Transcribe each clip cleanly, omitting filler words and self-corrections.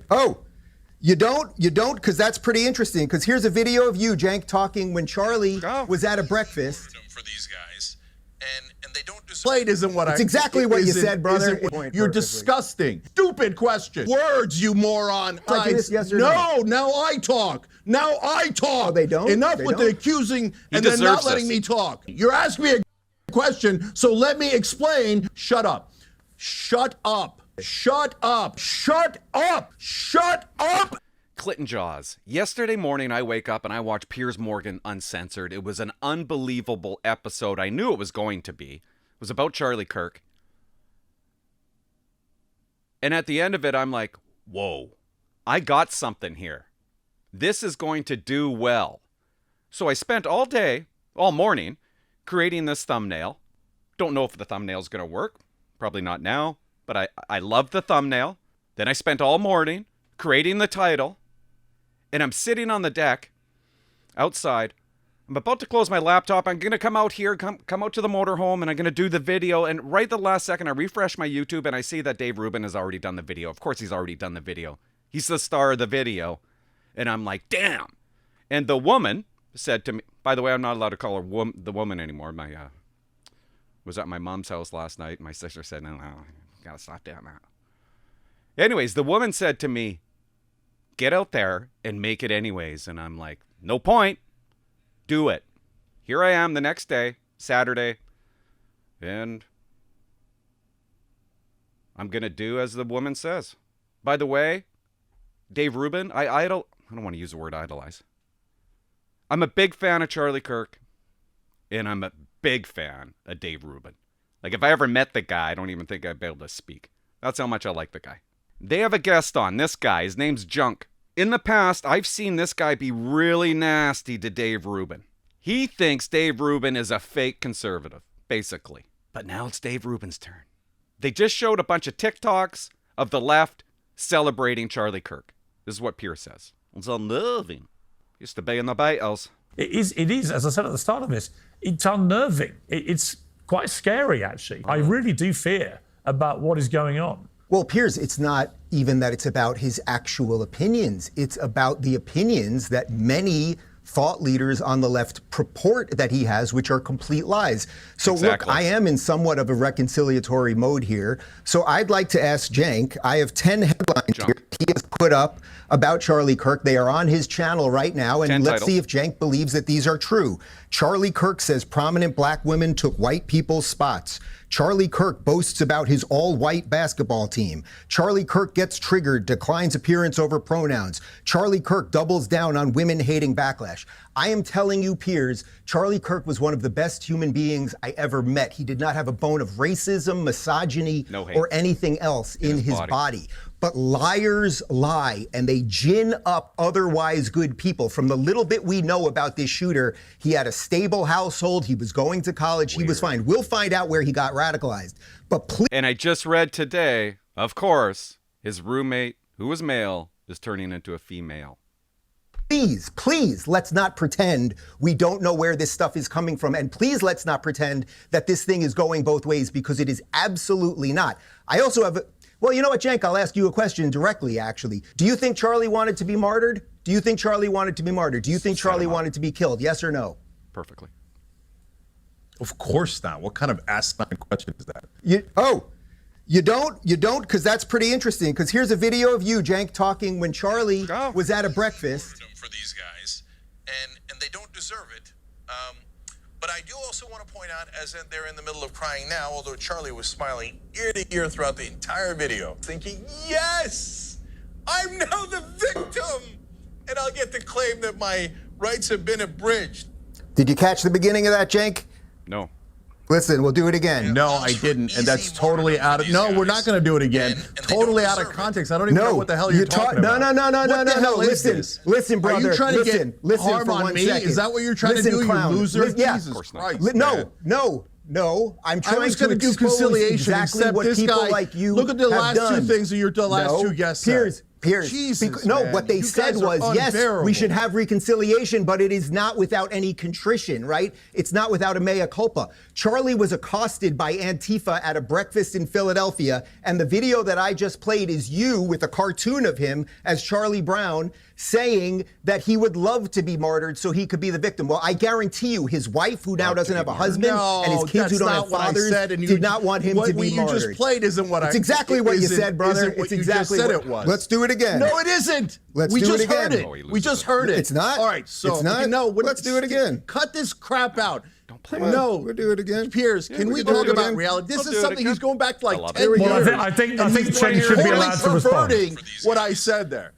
Oh, you don't? You don't? Because that's pretty interesting. Because here's a video of you, Cenk, talking when Charlie was at a breakfast. For these guys, and they don't deserve. Played isn't what It's exactly what you said, brother. You're disgusting. Stupid question. Words, you moron. Yes or no? Now I talk. Now I talk. Oh, they don't? Enough They with don't? the accusing and then not letting me talk. You're asking me a question, so let me explain. Shut up. Shut up. Shut up. Shut up. Shut up. Clinton Jaws. Yesterday morning, I wake up and I watch Piers Morgan Uncensored. It was an unbelievable episode. I knew it was going to be. It was about Charlie Kirk. And at the end of it, I'm like, whoa, I got something here. This is going to do well. So I spent all day, all morning, creating this thumbnail. Don't know if the thumbnail's going to work. Probably not now. But I love the thumbnail. Then I spent all morning creating the title. And I'm sitting on the deck outside. I'm about to close my laptop. I'm going to come out here, come out to the motorhome, and I'm going to do the video. And right the last second, I refresh my YouTube, and I see that Dave Rubin has already done the video. Of course, he's already done the video. He's the star of the video. And I'm like, damn. And the woman said to me, by the way, I'm not allowed to call her the woman anymore. Was at my mom's house last night. My sister said, no, got to stop doing that. Anyways, the woman said to me, get out there and make it anyways. And I'm like, no point. Do it. Here I am the next day, Saturday. And I'm going to do as the woman says. By the way, Dave Rubin, I don't want to use the word idolize. I'm a big fan of Charlie Kirk. And I'm a big fan of Dave Rubin. Like, if I ever met the guy, I don't even think I'd be able to speak. That's how much I like the guy. They have a guest on, this guy. His name's Junk. In the past, I've seen this guy be really nasty to Dave Rubin. He thinks Dave Rubin is a fake conservative, basically. But now it's Dave Rubin's turn. They just showed a bunch of TikToks of the left celebrating Charlie Kirk. This is what Piers says. It's unnerving. Used to be in the Beatles. It is, as I said at the start of this, it's unnerving. It's quite scary, actually. I really do fear about what is going on. Well, Piers, it's not even that it's about his actual opinions. It's about the opinions that many thought leaders on the left purport that he has, which are complete lies. So Look, I am in somewhat of a reconciliatory mode here. So I'd like to ask Cenk, I have 10 headlines here he has put up about Charlie Kirk. They are on his channel right now, and let's see if Cenk believes that these are true. Charlie Kirk says prominent black women took white people's spots. Charlie Kirk boasts about his all-white basketball team. Charlie Kirk gets triggered, declines appearance over pronouns. Charlie Kirk doubles down on women-hating backlash. I am telling you, Piers, Charlie Kirk was one of the best human beings I ever met. He did not have a bone of racism, misogyny, or anything else in his body. But liars lie, and they gin up otherwise good people. From the little bit we know about this shooter, he had a stable household, he was going to college, he was fine. We'll find out where he got radicalized. But please. And I just read today, of course, his roommate, who was male, is turning into a female. Please, let's not pretend we don't know where this stuff is coming from. And please, let's not pretend that this thing is going both ways, because it is absolutely not. I also have well, you know what, Cenk, I'll ask you a question directly, actually. Do you think Charlie wanted to be martyred? Do you think Charlie wanted to be martyred? Do you think Charlie wanted to be killed? Yes or no? Perfectly. Of course not. What kind of asinine question is that? You don't? You don't? Because that's pretty interesting. Because here's a video of you, Cenk, talking when Charlie was at a breakfast. For these guys, and they don't deserve it. But I do also want to point out, as they're in the middle of crying now, although Charlie was smiling ear to ear throughout the entire video, thinking, yes, I'm now the victim, and I'll get to claim that my rights have been abridged. Did you catch the beginning of that, Cenk? No. Listen, we'll do it again. No, I didn't, and that's totally out of. No, we're not going to do it again. Totally out of context. I don't even know what the hell you're talking about. No. Listen, brother. Are you trying to get harm on me? Second. Is that what you're trying to do, you loser? Jesus Christ. No. I'm trying I was going to do conciliation, exactly except what this people guy. like you look at the have last done. two things that the last two guests said. Piers, Jesus, no, man. what they You said guys are was, yes, unbearable. we should have reconciliation, but it is not without any contrition, right? It's not without a mea culpa. Charlie was accosted by Antifa at a breakfast in Philadelphia, and the video that I just played is you with a cartoon of him as Charlie Brown saying that he would love to be martyred so he could be the victim. Well, I guarantee you, his wife, who now doesn't have a husband, and his kids who don't have fathers, did not want him to be martyred. What you just played isn't what It's exactly what you said, brother. It's exactly what what it was. Let's do it again. No, it isn't. Let's we do just it again. heard it. Oh, he We just loses heard it. It's not. All right, so It's not. okay, no. Let's do it again. Cut this crap out. Don't play No, We'll do it again. Piers, can we can do talk it about again. reality? This I'll is do it something again. he's going back to I like love 10 it. years. Well, I think Cenk should be allowed to respond. Perverting what I said there.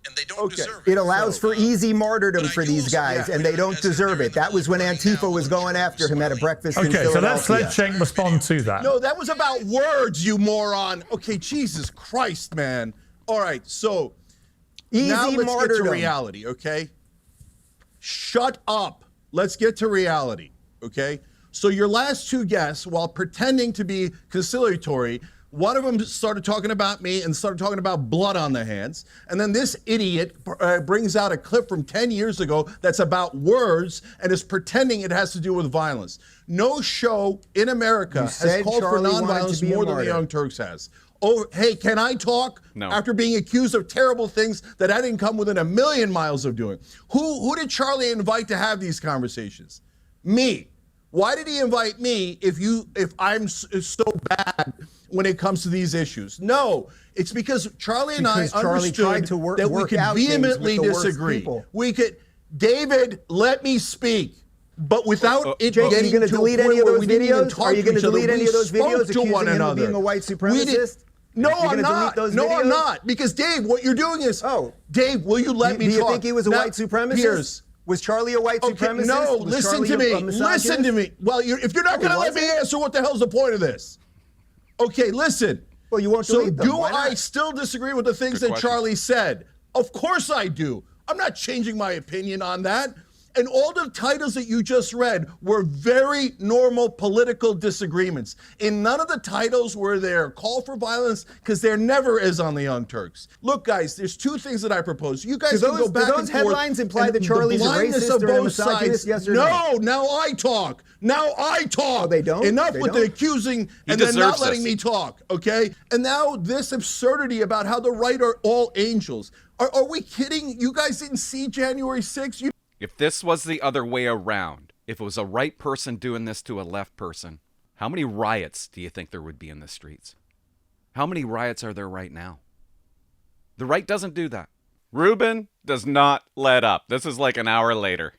And they don't Okay. deserve it. It allows for easy martyrdom But I for do these also guys, think and they that don't as if deserve they're it. in the That was when middle of Antifa now, was going after him at a breakfast in Okay, so let's Philadelphia. let Cenk respond to that. No, that was about words, you moron. Okay, Jesus Christ, man. All right, so Easy now let's martyrdom. get to reality, okay? Shut up. Let's get to reality, okay? So your last two guests, while pretending to be conciliatory, one of them started talking about me and started talking about blood on their hands. And then this idiot brings out a clip from 10 years ago that's about words and is pretending it has to do with violence. No show in America has said called Charlie for wanted to nonviolence be a more than the martyr. Young Turks has. Oh, hey, can I talk? No. After being accused of terrible things that I didn't come within a million miles of doing. Who did Charlie invite to have these conversations? Me. Why did he invite me if I'm so bad when it comes to these issues? No, it's because Charlie and Because I Charlie understood tried to work that we could out things vehemently with the worst disagree. people. We could, David, let me speak. But without it Jake, are getting you going to to a delete point any of where those we didn't even videos? talk Are you to going to each other. delete any We of those spoke videos to accusing one him another. of being a white We did- supremacist? No, You're I'm gonna not. delete those No, I'm videos? not. Because Dave, what you're doing is, Oh. Dave, will you let me Do you talk? think he was a Now, white supremacist? Piers, Was Charlie a white okay, supremacist? no, Was listen Charlie to a me. misogynist? Listen to me. Well, if you're not going to let me wasn't? answer, what the hell's the point of this? Okay, listen. Well, you won't So delete them. do Why not? I still disagree with the things Good that question. Charlie said? Of course I do. I'm not changing my opinion on that. And all the titles that you just read were very normal political disagreements. In none of the titles were there a call for violence, because there never is on the Young Turks. Look, guys, there's two things that I propose. You guys Do can go those- back do and those forth, headlines imply and that Charlie's a the blindness racist of or a both misogynist, sides. yes or no, no? now I talk. Now I talk. Oh, they don't? Enough They with don't? the accusing He and then not deserves letting this. me talk, okay? And now this absurdity about how the right are all angels. Are we kidding? You guys didn't see January 6th? If this was the other way around, if it was a right person doing this to a left person, how many riots do you think there would be in the streets? How many riots are there right now? The right doesn't do that. Rubin does not let up. This is like an hour later.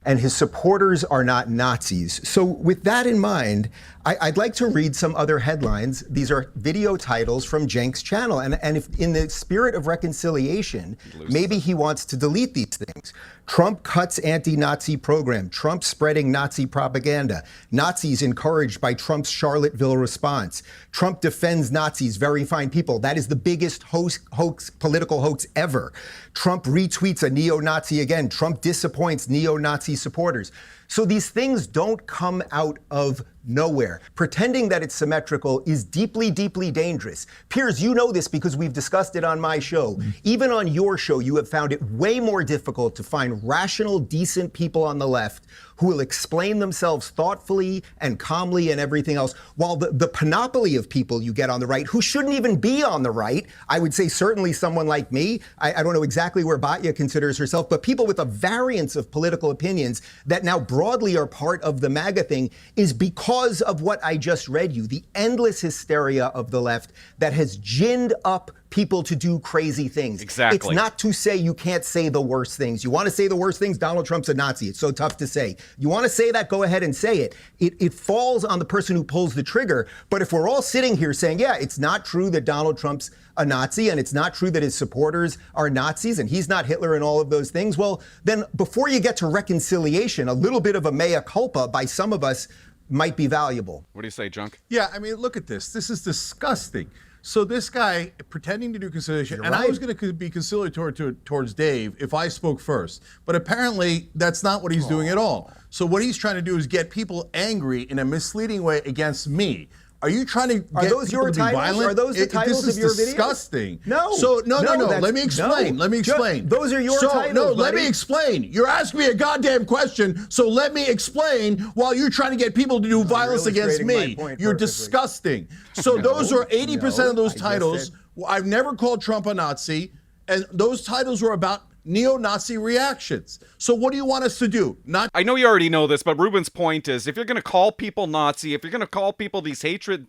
And his supporters are not Nazis. So with that in mind, I'd like to read some other headlines. These are video titles from Cenk's channel. And if in the spirit of reconciliation, maybe he wants to delete these things. Trump cuts anti-Nazi program. Trump spreading Nazi propaganda. Nazis encouraged by Trump's Charlottesville response. Trump defends Nazis, very fine people. That is the biggest hoax, political hoax ever. Trump retweets a neo-Nazi again. Trump disappoints neo-Nazi supporters. So these things don't come out of nowhere. Pretending that it's symmetrical is deeply, deeply dangerous. Piers, you know this because we've discussed it on my show. Even on your show, you have found it way more difficult to find rational, decent people on the left who will explain themselves thoughtfully and calmly and everything else, while the panoply of people you get on the right who shouldn't even be on the right, I would say certainly someone like me, I don't know exactly where Batya considers herself, but people with a variance of political opinions that now broadly are part of the MAGA thing is because of what I just read you, the endless hysteria of the left that has ginned up people to do crazy things. Exactly. It's not to say you can't say the worst things. You want to say the worst things? Donald Trump's a Nazi. It's so tough to say. You want to say that? Go ahead and say it. It falls on the person who pulls the trigger. But if we're all sitting here saying, yeah, it's not true that Donald Trump's a Nazi and it's not true that his supporters are Nazis and he's not Hitler and all of those things, well, then before you get to reconciliation, a little bit of a mea culpa by some of us might be valuable. What do you say, Junk? Yeah, I mean, look at this. This is disgusting. So this guy pretending to do conciliation, You're and I right. was going to be conciliatory towards Dave if I spoke first, but apparently that's not what he's doing at all. So what he's trying to do is get people angry in a misleading way against me. Are you trying to Are get those people your to be titles? violent? Are those the titles this of your is videos? disgusting. No. So no. that's- Let me explain. no. Let me explain. Those are your titles. No, let buddy. me explain. You're asking me a goddamn question, so let me explain while you're trying to get people to do violence against illustrating my me. point You're perfectly. disgusting. So those are 80% of those I just titles. said- I've never called Trump a Nazi, and those titles were about neo-Nazi reactions. So what do you want us to do? Not I know you already know this, but Ruben's point is if you're going to call people Nazi, if you're going to call people these hatred,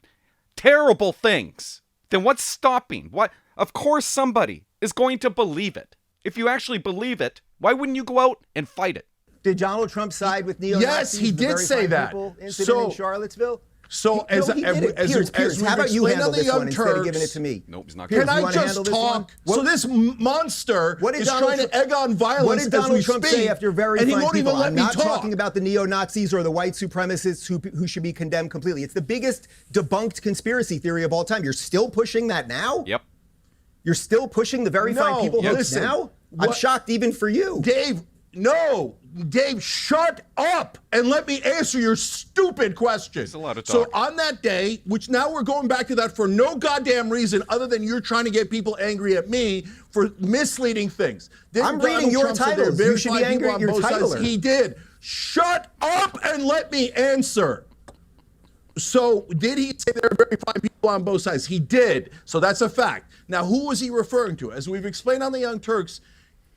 terrible things, then what's stopping? What? Of course somebody is going to believe it. If you actually believe it, why wouldn't you go out and fight it? Did Donald Trump side with neo-Nazis? Yes, he the did very say fine that. people incident So- in Charlottesville? So as he did it. Piers, we've how about you explained handle on the this Young one instead of giving it Turks, to me? Nope, he's not Piers, Can you I wanna just handle this one? talk? So this monster What did is Donald trying to Trump- egg on What violence did as Donald we Trump speak, say after very and he fine won't people? even let I'm me not talk. talking about the neo-Nazis or the white supremacists who should be condemned completely. It's the biggest debunked conspiracy theory of all time. You're still pushing that now? Yep. You're still pushing the very fine No, people hoax listen, now? I'm what- shocked even for you. Dave, shut up and let me answer your stupid question. He's allowed to So talk. on that day, which now we're going back to that for no goddamn reason other than you're trying to get people angry at me for misleading things. Didn't I'm reading Donald your Trump say there are titles. You very should be fine angry people at your on both sides? titler. He did. Shut up and let me answer. So did he say there are very fine people on both sides? He did. So that's a fact. Now, who was he referring to? As we've explained on the Young Turks,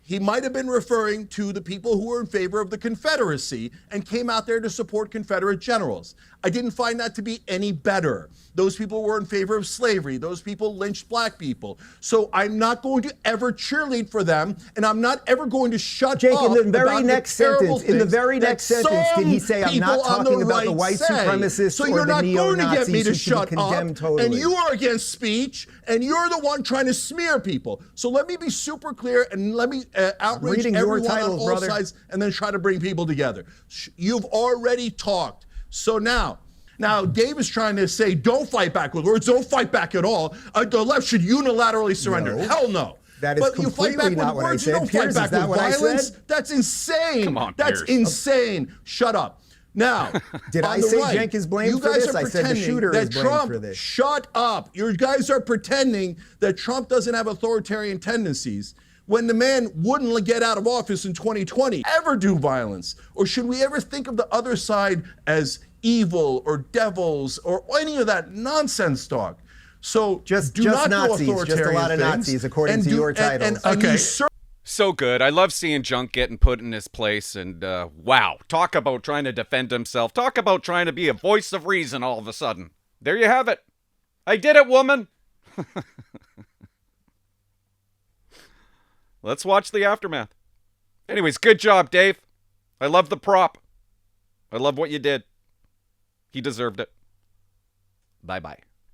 he might have been referring to the people who were in favor of the Confederacy and came out there to support Confederate generals. I didn't find that to be any better. Those people were in favor of slavery. Those people lynched black people. So I'm not going to ever cheerlead for them, and I'm not ever going to shut Jake, up in the very about next terrible sentence, in the things very that next sentence, did he say, "I'm not some people on talking about the right white say." supremacists So or you're the not going to get neo-Nazis me to who should be shut condemned up, totally? and you are against speech, and you're the one trying to smear people. So let me be super clear, and let me outrage reading your everyone on titles, all brother. sides, and then try to bring people together. You've already talked. So now Dave is trying to say, don't fight back with words, don't fight back at all. The left should unilaterally surrender. No. Hell no. That is But you fight completely back not with what I words, said. you don't Piers, fight is back that with what I violence. said? That's insane. Come on, That's Piers. insane. Shut up. Now, Did on I the say right, Cenk is blamed you for guys this? are I said the pretending shooter that is blamed Trump, for this. Shut up. You guys are pretending that Trump doesn't have authoritarian tendencies when the man wouldn't get out of office in 2020, ever do violence? Or should we ever think of the other side as evil or devils or any of that nonsense talk? So Just do not Nazis, do just a lot of things Nazis, according and to do- your and- titles. and Okay. usurp So good. I love seeing Junk getting put in his place. And wow, talk about trying to defend himself. Talk about trying to be a voice of reason all of a sudden. There you have it. I did it, woman. Let's watch the aftermath. Anyways, good job, Dave. I love the prop. I love what you did. He deserved it. Bye-bye.